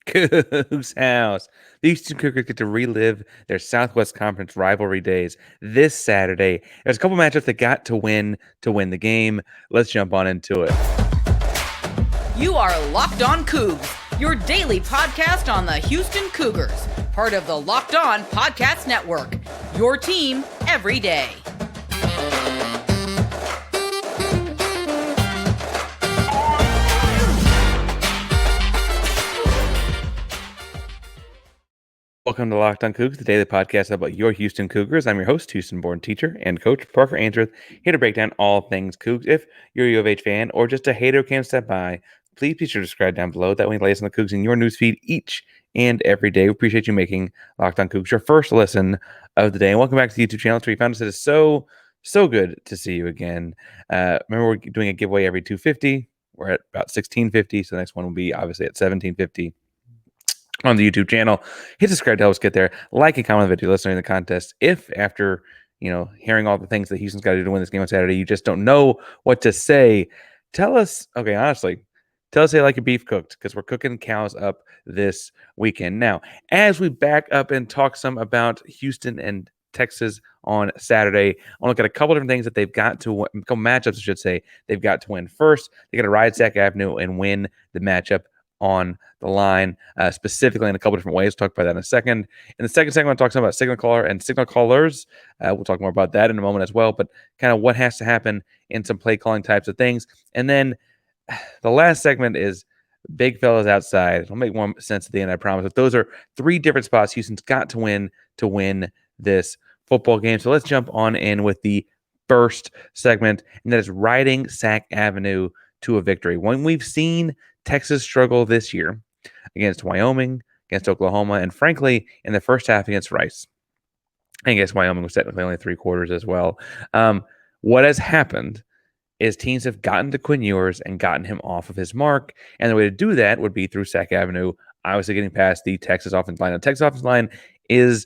Coogs House. The Houston Cougars get to relive their Southwest Conference rivalry days this Saturday. There's a couple matchups that got to win the game. Let's jump on into it. You are Locked On Cougs, your daily podcast on the Houston Cougars, part of the Locked On Podcast Network. Your team every day. Welcome to Locked On Cougs, the daily podcast about your Houston Cougars. I'm your host, Houston-born teacher and coach Parker Ainsworth, here to break down all things Cougs. If you're a U of H fan or just a hater who can't step by, please be sure to subscribe down below. That way, latest on the Cougs in your newsfeed each and every day. We appreciate you making Locked On Cougs your first listen of the day. And welcome back to the YouTube channel. We found us. It is so good to see you again. Remember, we're doing a giveaway every 250. We're at about 1650, so the next one will be obviously at 1750. On the YouTube channel. Hit subscribe to help us get there. Like and comment on the video, listening to the contest. If after hearing all the things that Houston's got to do to win this game on Saturday, you just don't know what to say, tell us. Okay, honestly, tell us how you like your beef cooked, because we're cooking cows up this weekend. Now, as we back up and talk some about Houston and Texas on Saturday, I want to look at a couple different things that they've got to win, a couple matchups, I should say, they've got to win. First, they got to ride Sac Avenue and win the matchup on the line, specifically in a couple different ways. We'll talk about that in a second. In the second segment, I'll talk about signal caller and signal callers. We'll talk more about that in a moment as well, but kind of what has to happen in some play calling types of things. And then the last segment is big fellas outside. It'll make more sense at the end, I promise. But those are three different spots Houston's got to win this football game. So let's jump on in with the first segment, and that is riding Sac Avenue to a victory. When we've seen Texas struggle this year against Wyoming, against Oklahoma, and frankly, in the first half against Rice. I guess Wyoming was technically only 3 quarters as well. What has happened is teams have gotten to Quinn Ewers and gotten him off of his mark, and the way to do that would be through Sac Avenue, obviously getting past the Texas offensive line. The Texas offensive line is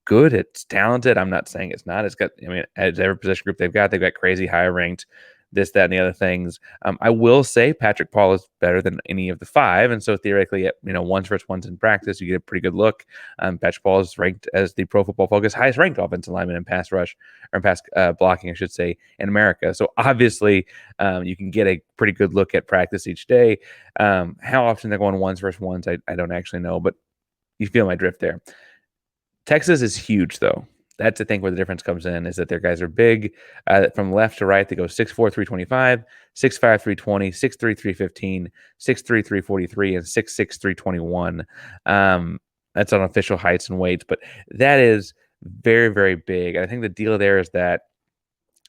good. It's talented. I'm not saying it's not. It's got, as every position group they've got crazy high-ranked this, that, and the other things. I will say Patrick Paul is better than any of the 5, and so theoretically, ones versus ones in practice, you get a pretty good look. Patrick Paul is ranked as the Pro Football Focus highest ranked offensive lineman in pass rush, or in pass blocking, I should say, in America. So obviously, you can get a pretty good look at practice each day. How often they're going ones versus ones, I don't actually know, but you feel my drift there. Texas is huge, though. That's the thing where the difference comes in, is that their guys are big. From left to right, they go 6'4", 325, 6'5", 320, 6'3", 315, 6'3", 343, and 6'6", 321. That's on official heights and weights, but that is very, very big. And I think the deal there is that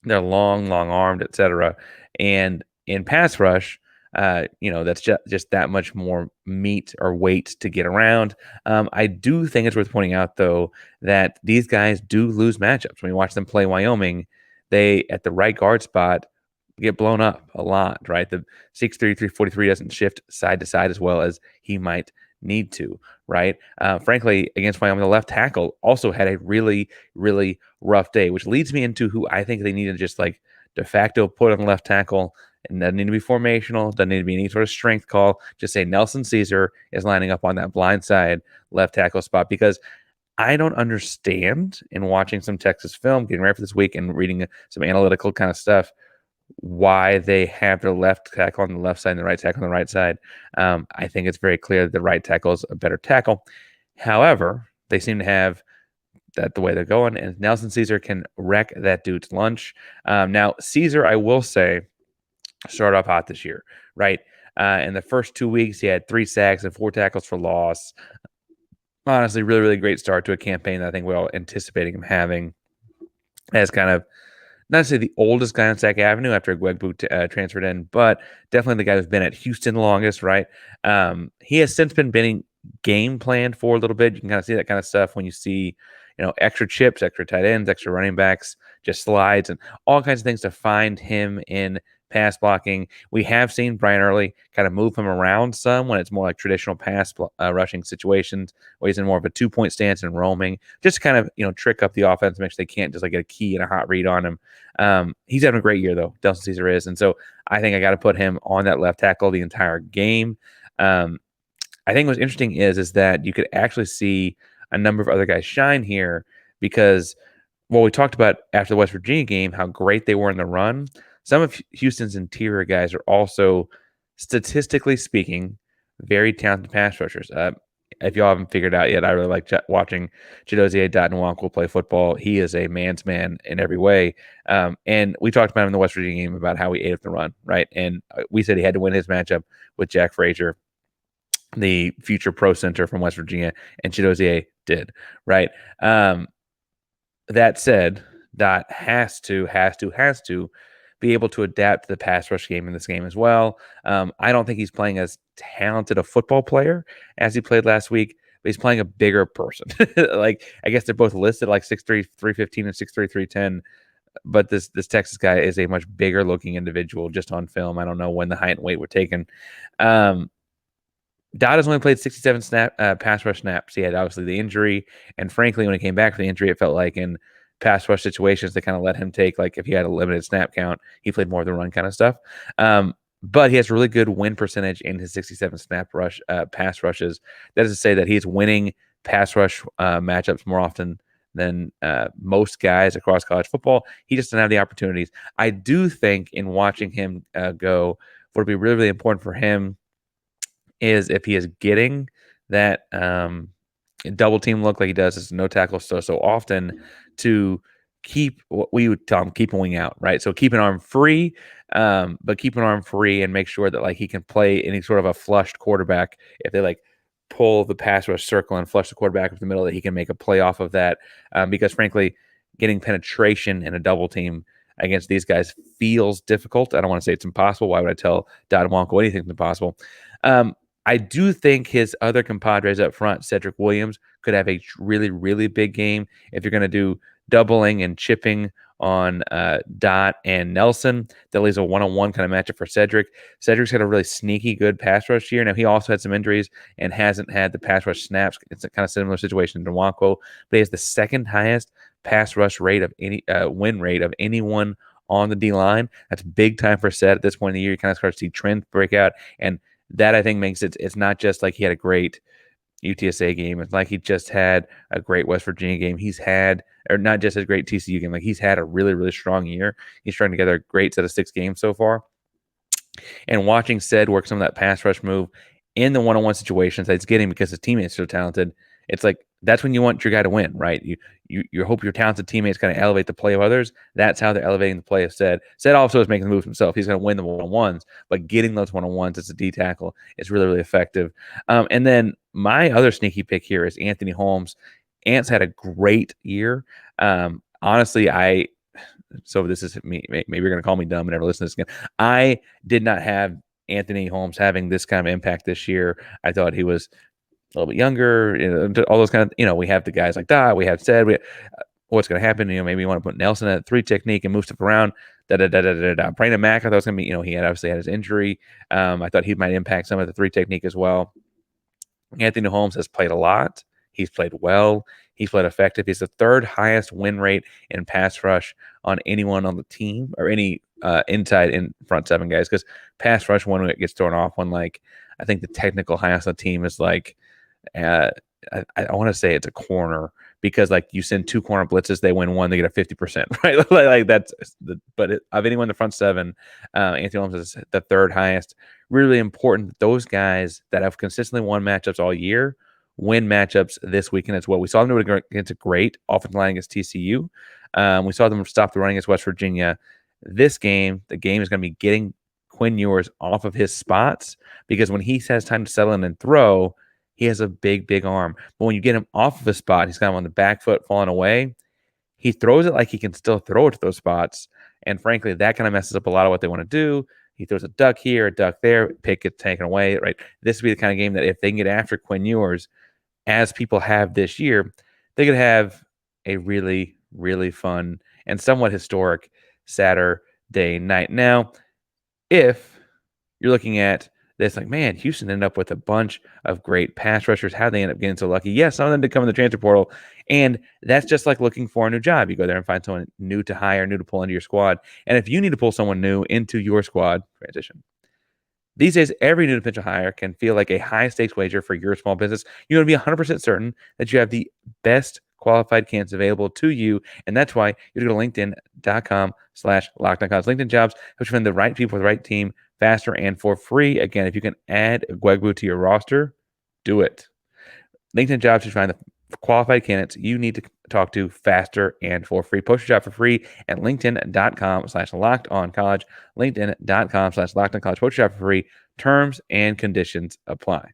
they're long-armed, etc. And in pass rush, that's just that much more meat or weight to get around. I do think it's worth pointing out, though, that these guys do lose matchups. When you watch them play Wyoming, they, at the right guard spot, get blown up a lot, right? The 6'3", 343 doesn't shift side to side as well as he might need to, right? Frankly, against Wyoming, the left tackle also had a really, really rough day, which leads me into who I think they need to just de facto put on the left tackle. And doesn't need to be formational, doesn't need to be any sort of strength call. Just say Nelson Caesar is lining up on that blind side left tackle spot, because I don't understand, in watching some Texas film, getting ready for this week and reading some analytical kind of stuff, why they have their left tackle on the left side and the right tackle on the right side. I think it's very clear that the right tackle is a better tackle. However, they seem to have that the way they're going, and Nelson Caesar can wreck that dude's lunch. Now, Caesar, I will say, started off hot this year, right? In the first 2 weeks, he had 3 sacks and 4 tackles for loss. Honestly, really, really great start to a campaign that I think we're all anticipating him having, as kind of, not to say the oldest guy on Sac Avenue after Gwegbu transferred in, but definitely the guy who's been at Houston longest, right? He has since been game planned for a little bit. You can kind of see that kind of stuff when you see, extra chips, extra tight ends, extra running backs, just slides, and all kinds of things to find him in pass blocking. We have seen Brian Early kind of move him around some when it's more like traditional pass rushing situations, where he's in more of a 2-point stance and roaming, just to kind of, trick up the offense, make sure they can't just get a key and a hot read on him. He's having a great year, though. Nelson Caesar is. And so I think I got to put him on that left tackle the entire game. I think what's interesting is that you could actually see a number of other guys shine here because, well, we talked about after the West Virginia game how great they were in the run. Some of Houston's interior guys are also, statistically speaking, very talented pass rushers. If y'all haven't figured out yet, I really like watching Chidozie Nwankwo play football. He is a man's man in every way. And we talked about him in the West Virginia game about how he ate up the run, right? And we said he had to win his matchup with Jack Frazier, the future pro center from West Virginia, and Chidozie did, right? That said, Dot has to be able to adapt to the pass rush game in this game as well. I don't think he's playing as talented a football player as he played last week, but he's playing a bigger person. Like, I guess they're both listed like 6'3", 315 and 6'3", 310. But this Texas guy is a much bigger looking individual just on film. I don't know when the height and weight were taken. Dot has only played 67 pass rush snaps. He had obviously the injury, and frankly, when he came back from the injury, it felt like in pass rush situations they kind of let him take, like if he had a limited snap count, he played more of the run kind of stuff. But he has really good win percentage in his 67 pass rushes. That is to say that he's winning pass rush matchups more often than most guys across college football. He just doesn't have the opportunities. I do think in watching him go, what would be really, really important for him is if he is getting that double team look like he does as no tackle so often, to keep what we would tell him, keep a wing out, right? So keep an arm free, but keep an arm free and make sure that like he can play any sort of a flushed quarterback. If they like pull the pass rush circle and flush the quarterback up the middle, that he can make a play off of that. Because frankly, getting penetration in a double team against these guys feels difficult. I don't want to say it's impossible. Why would I tell Don Wonko anything's impossible? I do think his other compadres up front, Cedric Williams, could have a really, really big game. If you're going to do doubling and chipping on Dot and Nelson, that leaves a one-on-one kind of matchup for Cedric. Cedric's got a really sneaky good pass rush here. Now, he also had some injuries and hasn't had the pass rush snaps. It's a kind of similar situation to Nwankwo, but he has the second highest pass rush rate of any win rate of anyone on the D-line. That's big time for Ced at this point in the year. You kind of start to see trends break out, and that I think makes it's not just like he had a great UTSA game. It's like he just had a great West Virginia game. He's had, or not just a great TCU game, like he's had a really, really strong year. He's strung together a great set of 6 games so far. And watching Ced work some of that pass rush move in the one-on-one situations that he's getting because his teammates are so talented, it's like that's when you want your guy to win, right? You hope your talented teammates kind of elevate the play of others. That's how they're elevating the play of Ced. Ced also is making the moves himself. He's going to win the one-on-ones, but getting those one-on-ones as a D tackle is really, really effective. And then my other sneaky pick here is Anthony Holmes. Ant's had a great year. Honestly, so this is me. Maybe you're going to call me dumb and never listen to this again. I did not have Anthony Holmes having this kind of impact this year. I thought he was a little bit younger, all those kind of, we have the guys like that. We have Ced. What's going to happen? Maybe you want to put Nelson at 3 technique and move stuff around. Brandon Mack, I thought was going to be, he had obviously had his injury. I thought he might impact some of the 3 technique as well. Anthony Holmes has played a lot. He's played well. He's played effective. He's the 3rd highest win rate in pass rush on anyone on the team or any inside in front 7 guys. Because pass rush, when it gets thrown off, when like I think the technical highest on the team is like I want to say it's a corner, because like you send 2 corner blitzes, they win 1, they get a 50%, right? like that's of anyone in the front 7, Anthony Holmes is the 3rd highest. Really important that those guys that have consistently won matchups all year win matchups this weekend as well. We saw them do it against a great offensive line against TCU. We saw them stop the run against West Virginia. This game, the game is going to be getting Quinn Ewers off of his spots, because when he has time to settle in and throw, he has a big, big arm. But when you get him off of his spot, he's kind of on the back foot falling away. He throws it like he can still throw it to those spots. And frankly, that kind of messes up a lot of what they want to do. He throws a duck here, a duck there, pick gets taken away, right? This would be the kind of game that if they can get after Quinn Ewers, as people have this year, they could have a really, really fun and somewhat historic Saturday night. Now, if you're looking at this like, man, Houston ended up with a bunch of great pass rushers. How'd they end up getting so lucky? Yes, some of them did come in the transfer portal, and that's just like looking for a new job. You go there and find someone new to hire, new to pull into your squad. And if you need to pull someone new into your squad, transition, These days, every new potential hire can feel like a high-stakes wager for your small business. You want to be 100% certain that you have the best qualified candidates available to you, and that's why you go to linkedin.com/LockedOnCollege. LinkedIn Jobs helps you find the right people for the right team faster and for free. Again, if you can add Gwegbu to your roster, do it. LinkedIn Jobs helps you find the qualified candidates you need to talk to faster and for free. Post your job for free at linkedin.com/LockedOnCollege. LinkedIn.com/LockedOnCollege. Post your job for free. Terms and conditions apply.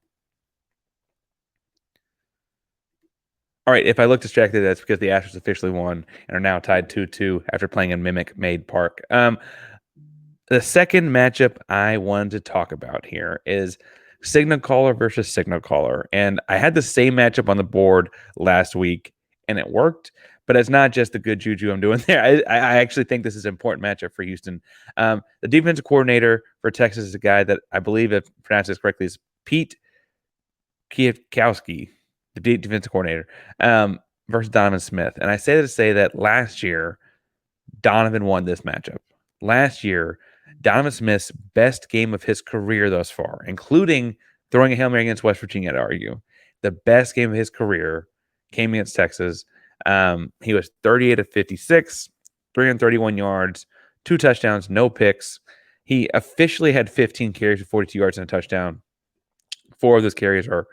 All right, if I look distracted, that's because the Astros officially won and are now tied 2-2 after playing in Mimic Made Park. The second matchup I wanted to talk about here is Signal Caller versus Signal Caller. And I had the same matchup on the board last week, and it worked. But it's not just the good juju I'm doing there. I actually think this is an important matchup for Houston. The defensive coordinator for Texas is a guy that I believe, if pronounced this correctly, is Pete Kwiatkowski, the defensive coordinator, versus Donovan Smith. And I say that to say that last year, Donovan won this matchup. Last year, Donovan Smith's best game of his career thus far, including throwing a Hail Mary against West Virginia, I'd argue. The best game of his career came against Texas. He was 38 of 56, 331 yards, 2 touchdowns, no picks. He officially had 15 carries for 42 yards and a touchdown. 4 of those carries are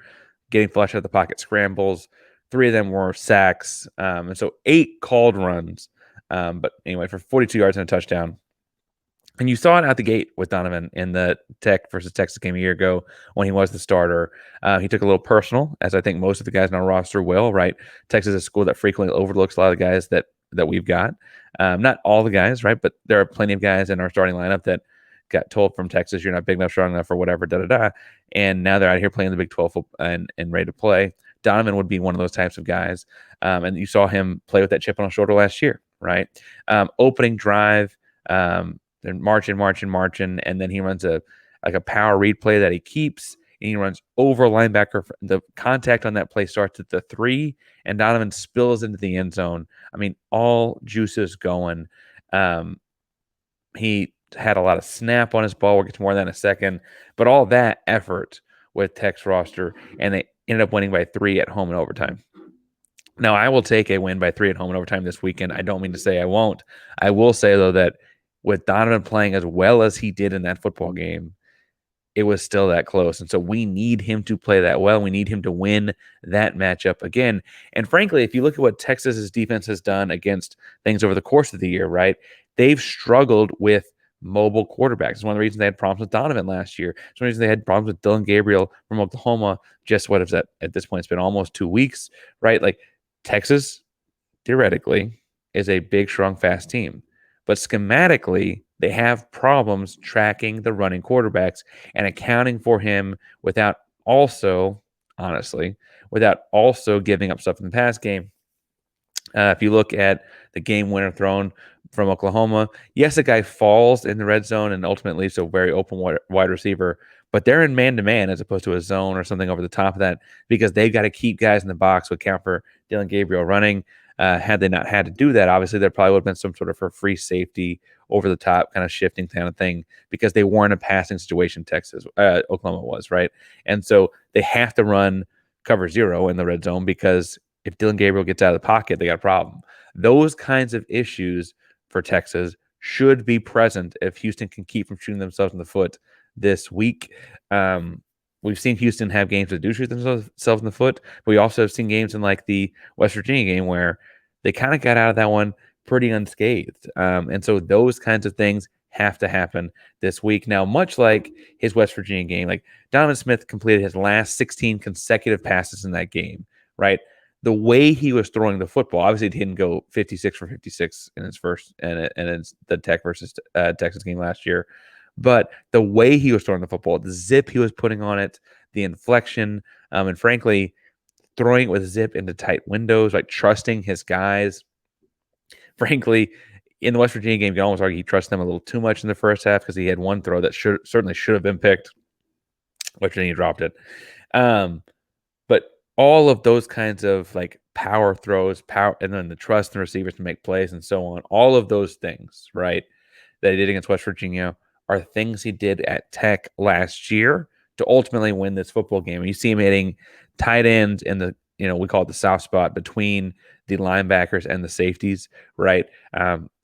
getting flushed out of the pocket scrambles. 3 of them were sacks. And so 8 called runs. But anyway, for 42 yards and a touchdown. And you saw it out the gate with Donovan in the Tech versus Texas game a year ago when he was the starter. He took a little personal, as I think most of the guys in our roster will, right? Texas is a school that frequently overlooks a lot of the guys that we've got. Not all the guys, right? But there are plenty of guys in our starting lineup that got told from Texas, you're not big enough, strong enough, or whatever, da-da-da. And now they're out here playing the Big 12 and ready to play. Donovan would be one of those types of guys. And you saw him play with that chip on his shoulder last year, right? Opening drive, they're marching, and then he runs a power read play that he keeps, and he runs over linebacker. The contact on that play starts at the 3, and Donovan spills into the end zone. I mean, all juices going. He had a lot of snap on his ball. We'll get to more of that in a second. But all that effort with Tech's roster, and they ended up winning by 3 at home in overtime. Now, I will take a win by 3 at home in overtime this weekend. I don't mean to say I won't. I will say, though, that with Donovan playing as well as he did in that football game, it was still that close. And so we need him to play that well. We need him to win that matchup again. And frankly, if you look at what Texas's defense has done against things over the course of the year, right, they've struggled with mobile quarterbacks. It's one of the reasons they had problems with Donovan last year. It's one of the reasons they had problems with Dylan Gabriel from Oklahoma. Just what is that at this point? It's been almost 2 weeks, right? Like Texas, theoretically, is a big, strong, fast team. But schematically, they have problems tracking the running quarterbacks and accounting for him without also giving up stuff in the pass game. If you look at the game winner thrown from Oklahoma, yes, a guy falls in the red zone and ultimately leaves a very open wide receiver, but they're in man-to-man as opposed to a zone or something over the top of that because they've got to keep guys in the box to account for Dylan Gabriel running. Had they not had to do that, obviously there probably would have been some sort of a free safety over the top kind of shifting kind of thing because they weren't a passing situation. Oklahoma was, right? And so they have to run cover 0 in the red zone because if Dylan Gabriel gets out of the pocket, they got a problem. Those kinds of issues for Texas should be present if Houston can keep from shooting themselves in the foot this week. We've seen Houston have games that do shoot themselves in the foot, but we also have seen games in like the West Virginia game where they kind of got out of that one pretty unscathed. And so those kinds of things have to happen this week. Now, much like his West Virginia game, like Donovan Smith completed his last 16 consecutive passes in that game, right? The way he was throwing the football, obviously he didn't go 56 for 56 in his first and it's the Tech versus Texas game last year. But the way he was throwing the football, the zip he was putting on it, the inflection, and frankly, throwing it with zip into tight windows, like trusting his guys. Frankly, in the West Virginia game, you can almost argue he trusted them a little too much in the first half because he had one throw that certainly should have been picked. West Virginia dropped it. But all of those kinds of like power throws, and then the trust in receivers to make plays and so on, all of those things, right, that he did against West Virginia are things he did at Tech last year to ultimately win this football game. You see him hitting tight ends in the, we call it the soft spot between the linebackers and the safeties, right?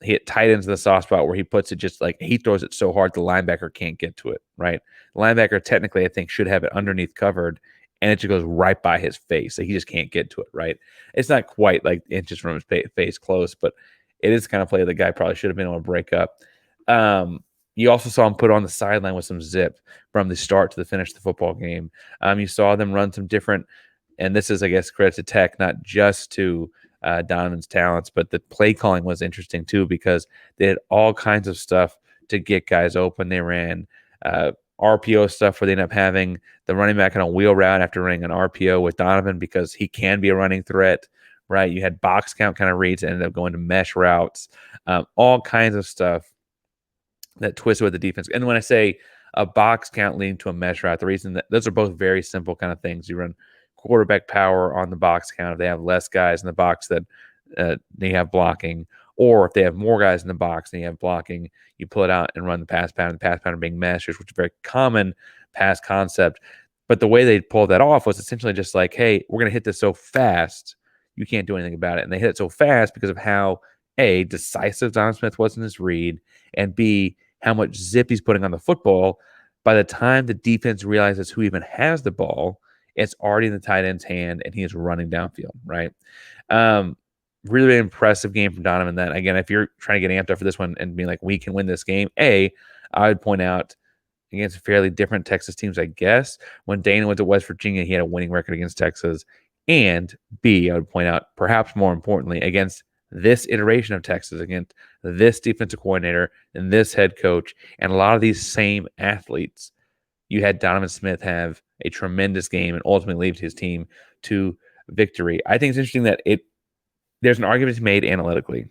He hit tight ends in the soft spot where he puts it just like he throws it so hard the linebacker can't get to it, right? The linebacker technically, I think, should have it underneath covered, and it just goes right by his face. Like he just can't get to it, right? It's not quite like inches from his face close, but it is the kind of play the guy probably should have been able to break up. You also saw him put on the sideline with some zip from the start to the finish of the football game. You saw them run some different, and this is, I guess, credit to Tech, not just to Donovan's talents, but the play calling was interesting too because they had all kinds of stuff to get guys open. They ran RPO stuff where they end up having the running back on a wheel route after running an RPO with Donovan because he can be a running threat, right? You had box count kind of reads that ended up going to mesh routes, all kinds of stuff that twisted with the defense. And when I say a box count leading to a mesh route, the reason that those are both very simple kind of things. You run quarterback power on the box count if they have less guys in the box that they have blocking, or if they have more guys in the box and you have blocking, you pull it out and run the pass pattern. The pass pattern being meshes, which is a very common pass concept. But the way they pulled that off was essentially just like, hey, we're going to hit this so fast, you can't do anything about it. And they hit it so fast because of how, A, decisive Donovan Smith was in his read, and B, how much zip he's putting on the football. By the time the defense realizes who even has the ball, it's already in the tight end's hand and he is running downfield, right? Really, really impressive game from Donovan. That, again, if you're trying to get amped up for this one and being like, we can win this game, I would point out against fairly different Texas teams, I guess. When Dana went to West Virginia, he had a winning record against Texas. And B, I would point out, perhaps more importantly, against this iteration of Texas, against this defensive coordinator and this head coach, and a lot of these same athletes, you had Donovan Smith have a tremendous game and ultimately lead his team to victory. I think it's interesting that there's an argument to be made analytically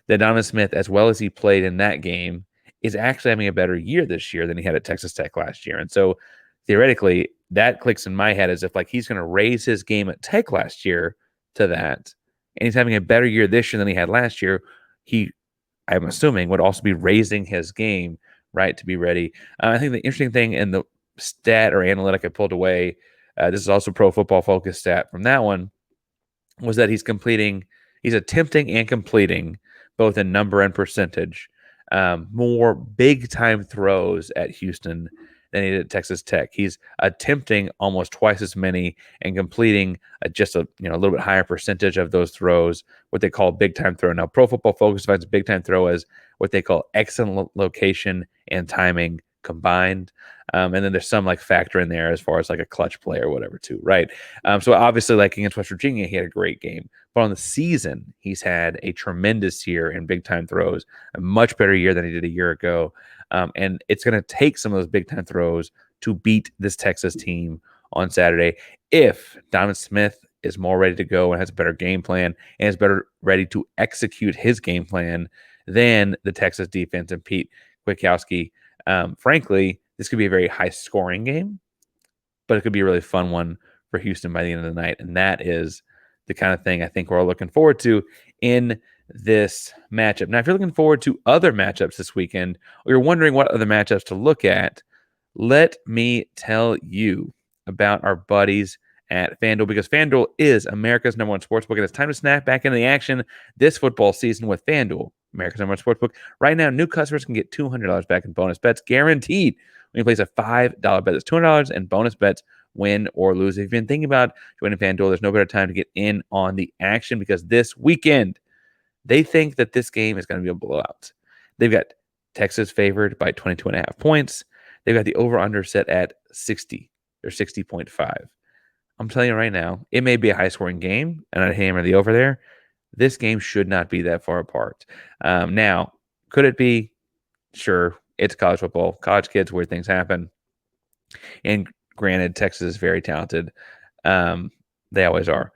that Donovan Smith, as well as he played in that game, is actually having a better year this year than he had at Texas Tech last year. And so theoretically, that clicks in my head as if like he's going to raise his game at Tech last year to that, and he's having a better year this year than he had last year. I'm assuming, would also be raising his game, right, to be ready. I think the interesting thing in the stat or analytic I pulled away, this is also Pro Football Focus stat from that one, was that he's attempting and completing, both in number and percentage, more big-time throws at Houston than he did at Texas Tech. He's attempting almost twice as many and completing just a little bit higher percentage of those throws, what they call big-time throw. Now, Pro Football Focus defines a big-time throw as what they call excellent location and timing combined. And then there's some like factor in there as far as like a clutch play or whatever too, right? So obviously, like against West Virginia, he had a great game. But on the season, he's had a tremendous year in big-time throws, a much better year than he did a year ago. And it's going to take some of those big-time throws to beat this Texas team on Saturday if Donovan Smith is more ready to go and has a better game plan and is better ready to execute his game plan than the Texas defense and Pete Kwiatkowski. Frankly, this could be a very high-scoring game, but it could be a really fun one for Houston by the end of the night. And that is the kind of thing I think we're all looking forward to in this matchup. Now, if you're looking forward to other matchups this weekend, or you're wondering what other matchups to look at, let me tell you about our buddies at FanDuel, because FanDuel is America's #1 sportsbook, and it's time to snap back into the action this football season with FanDuel, America's #1 sportsbook. Right now, new customers can get $200 back in bonus bets guaranteed when you place a $5 bet. That's $200 in bonus bets, win or lose. If you've been thinking about joining FanDuel, there's no better time to get in on the action, because this weekend, they think that this game is going to be a blowout. They've got Texas favored by 22.5 points. They've got the over-under set at 60 or 60.5. I'm telling you right now, it may be a high-scoring game, and I'd hammer the over there. This game should not be that far apart. Now, could it be? Sure, it's college football. College kids, weird things happen. And granted, Texas is very talented. They always are.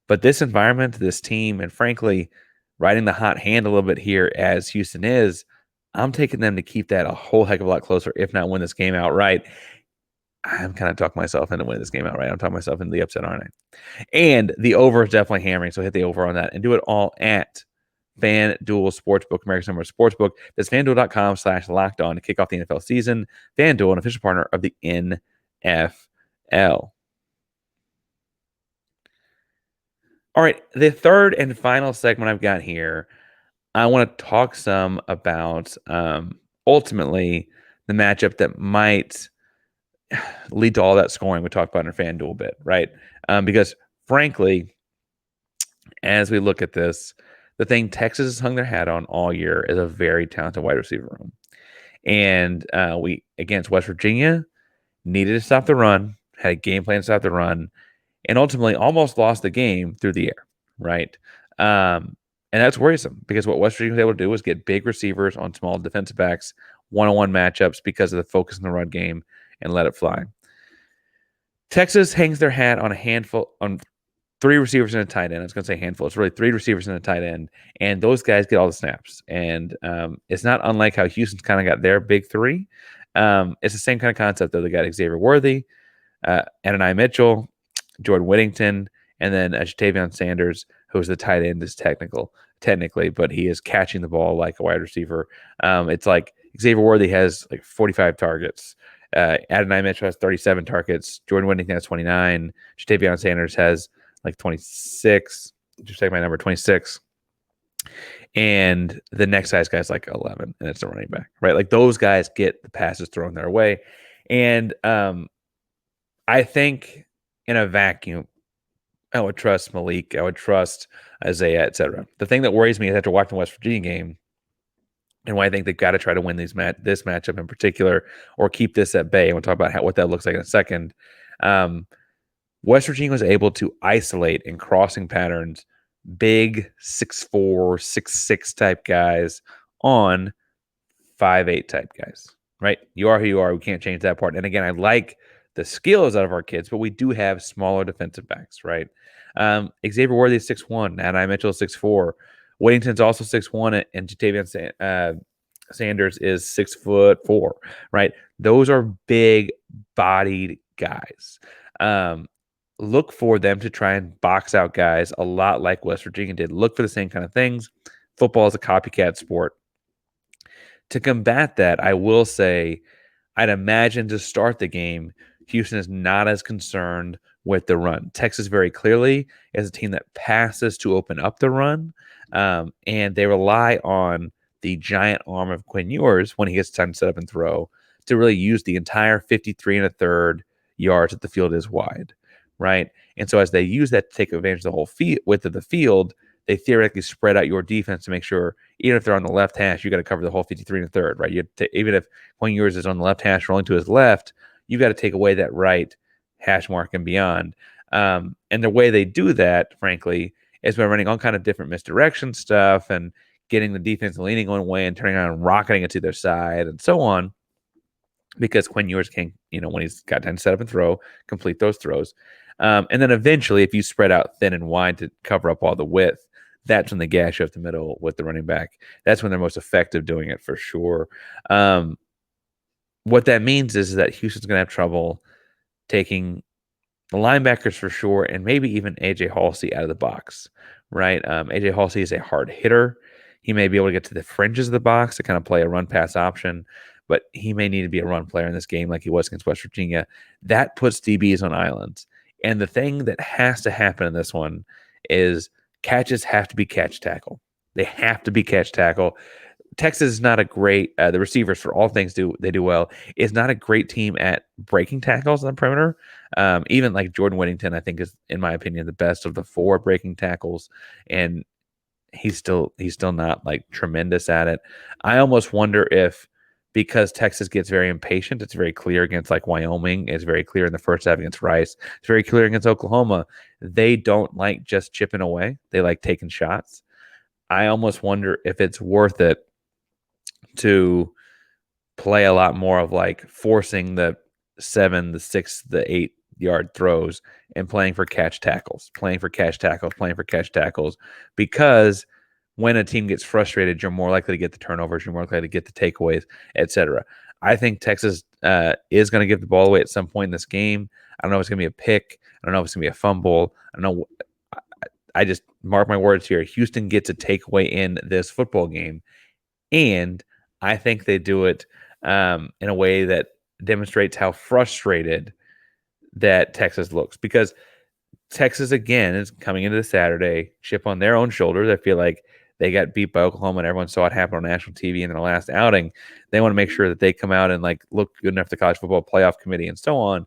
But this environment, this team, and frankly, riding the hot hand a little bit here as Houston is, I'm taking them to keep that a whole heck of a lot closer, if not win this game outright. I'm kind of talking myself into winning this game outright. I'm talking myself into the upset, aren't I? And the over is definitely hammering, so hit the over on that and do it all at FanDuel Sportsbook, America's number one sportsbook. That's FanDuel.com/lockedon to kick off the NFL season. FanDuel, an official partner of the NFL. All right, the third and final segment I've got here, I want to talk some about ultimately the matchup that might lead to all that scoring we talked about in our FanDuel bit, right? Because frankly, as we look at this, the thing Texas has hung their hat on all year is a very talented wide receiver room. And we, against West Virginia, needed to stop the run, had a game plan to stop the run, and ultimately almost lost the game through the air, right? And that's worrisome because what West Virginia was able to do was get big receivers on small defensive backs, one-on-one matchups because of the focus in the run game, and let it fly. Texas hangs their hat on three receivers and a tight end. I was going to say handful. It's really three receivers and a tight end, and those guys get all the snaps. And it's not unlike how Houston's kind of got their big three. It's the same kind of concept, though. They got Xavier Worthy, Adonai Mitchell, Jordan Whittington, and then Jatavion Sanders, who's the tight end, is technically, but he is catching the ball like a wide receiver. It's like Xavier Worthy has like 45 targets. Adonai Mitchell has 37 targets. Jordan Whittington has 29. Jatavion Sanders has like 26. Just take my number, 26. And the next size guy's like 11, and it's a running back, right? Like those guys get the passes thrown their way. And I think in a vacuum, I would trust Malik. I would trust Isaiah, etc. The thing that worries me is after watching the West Virginia game, and why I think they've got to try to win this matchup in particular, or keep this at bay. And we'll talk about what that looks like in a second. West Virginia was able to isolate in crossing patterns big 6'4", 6'6" type guys on 5'8" type guys, right? You are who you are. We can't change that part. And again, I like the skills out of our kids, but we do have smaller defensive backs, right? Xavier Worthy is 6'1", Adonai Mitchell is 6'4". Whittington's also 6'1", and Jatavion Sanders is 6'4", right? Those are big-bodied guys. Look for them to try and box out guys a lot like West Virginia did. Look for the same kind of things. Football is a copycat sport. To combat that, I will say, I'd imagine to start the game, Houston is not as concerned with the run. Texas very clearly is a team that passes to open up the run, and they rely on the giant arm of Quinn Ewers when he gets time to set up and throw to really use the entire 53 1/3 yards that the field is wide, right? And so as they use that to take advantage of the whole width of the field, they theoretically spread out your defense to make sure, even if they're on the left hash, you got to cover the whole 53 1/3, right? Even if Quinn Ewers is on the left hash rolling to his left, you got to take away that right hash mark and beyond. And the way they do that, frankly, is by running all kind of different misdirection stuff and getting the defense leaning one way and turning around and rocketing it to their side and so on. Because Quinn Ewers can, when he's got time to set up and throw, complete those throws. And then eventually, if you spread out thin and wide to cover up all the width, that's when they gash up the middle with the running back. That's when they're most effective doing it for sure. What that means is that Houston's going to have trouble taking the linebackers for sure, and maybe even A.J. Halsey out of the box, right? A.J. Halsey is a hard hitter. He may be able to get to the fringes of the box to kind of play a run-pass option, but he may need to be a run player in this game like he was against West Virginia. That puts DBs on islands. And the thing that has to happen in this one is catches have to be catch tackle. They have to be catch tackle. Texas is not a great the receivers for all things do well. Is not a great team at breaking tackles on the perimeter. Even like Jordan Whittington, I think is, in my opinion, the best of the four breaking tackles, and he's still not like tremendous at it. I almost wonder if, because Texas gets very impatient, it's very clear against like Wyoming, it's very clear in the first half against Rice, it's very clear against Oklahoma. They don't like just chipping away. They like taking shots. I almost wonder if it's worth it to play a lot more of like forcing the 7, the 6, the 8 yard throws and playing for catch tackles, because when a team gets frustrated, you're more likely to get the turnovers, you're more likely to get the takeaways, etc. I think Texas is going to give the ball away at some point in this game. I don't know if it's going to be a pick. I don't know if it's going to be a fumble. I don't know. I just mark my words here. Houston gets a takeaway in this football game, and I think they do it in a way that demonstrates how frustrated that Texas looks, because Texas again is coming into the Saturday chip on their own shoulder. They feel like they got beat by Oklahoma and everyone saw it happen on national TV in their last outing. They want to make sure that they come out and like look good enough to the College Football Playoff Committee and so on.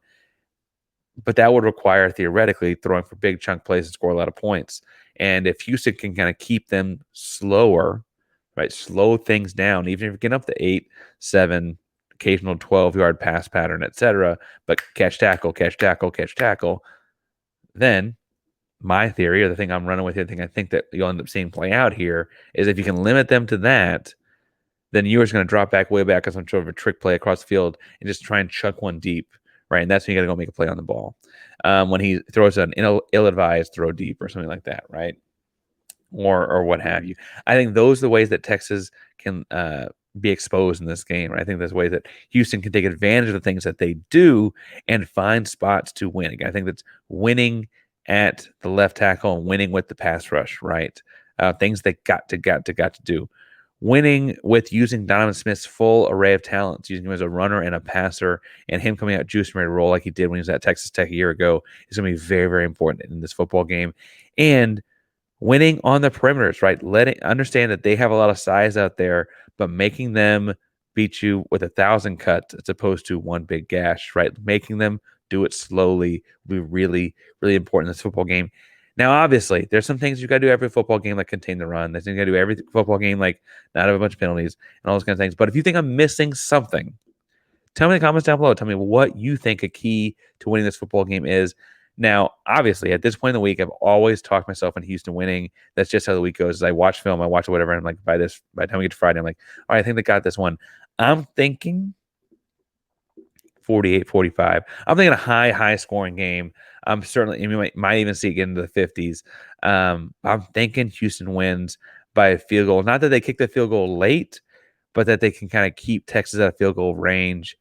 But that would require theoretically throwing for big chunk plays and score a lot of points. And if Houston can kind of keep them slower, right, slow things down, even if you get up to 8, 7, occasional 12-yard pass pattern, etc., but catch tackle, then my theory, or the thing I'm running with here, the thing I think that you'll end up seeing play out here, is if you can limit them to that, then Ewer's going to drop back way back on some sort of a trick play across the field and just try and chuck one deep, right? And that's when you got to go make a play on the ball. When he throws an ill-advised throw deep or something like that, right? Or what have you. I think those are the ways that Texas can be exposed in this game. Right? I think there's ways that Houston can take advantage of the things that they do and find spots to win. Again, I think that's winning at the left tackle and winning with the pass rush, right? Things they got to do. Winning with using Donovan Smith's full array of talents, using him as a runner and a passer, and him coming out juice and ready to roll like he did when he was at Texas Tech a year ago is going to be very, very important in this football game. And winning on the perimeters, right? Understand that they have a lot of size out there, but making them beat you with 1,000 cuts as opposed to one big gash, right? Making them do it slowly will be really, really important in this football game. Now, obviously, there's some things you got to do every football game, like contain the run. There's things you got to do every football game, like not have a bunch of penalties and all those kinds of things. But if you think I'm missing something, tell me in the comments down below. Tell me what you think a key to winning this football game is. Now, obviously, at this point in the week, I've always talked myself into Houston winning. That's just how the week goes. As I watch film, I watch whatever, and I'm like, by the time we get to Friday, I'm like, all right, I think they got this one. I'm thinking 48-45. I'm thinking a high scoring game. I'm certainly, you might even see it get into the 50s. I'm thinking Houston wins by a field goal. Not that they kick the field goal late, but that they can kind of keep Texas at a field goal range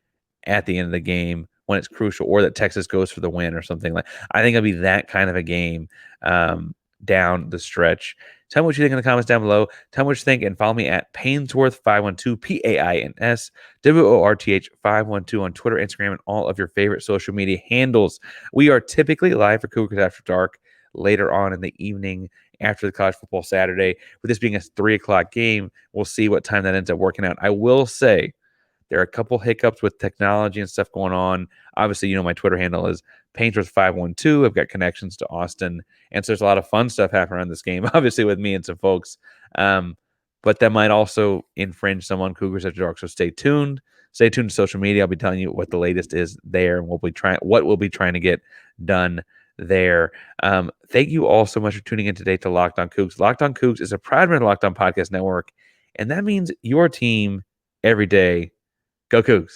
at the end of the game when it's crucial, or that Texas goes for the win or something. Like, I think it'll be that kind of a game down the stretch. Tell me what you think in the comments down below. Tell me what you think, and follow me at Painsworth512, PAINSWORTH 512 on Twitter, Instagram, and all of your favorite social media handles. We are typically live for Cougars After Dark later on in the evening after the college football Saturday. With this being a 3 o'clock game, we'll see what time that ends up working out. I will say there are a couple hiccups with technology and stuff going on. Obviously, my Twitter handle is Painsworth512. I've got connections to Austin. And so there's a lot of fun stuff happening around this game, obviously, with me and some folks. But that might also infringe some on Cougars After Dark. So stay tuned. Stay tuned to social media. I'll be telling you what the latest is there and what we'll be trying to get done there. Thank you all so much for tuning in today to Locked On Cougs. Locked On Cougs is a proud member of the Locked On Podcast Network. And that means your team every day. Go Cougs.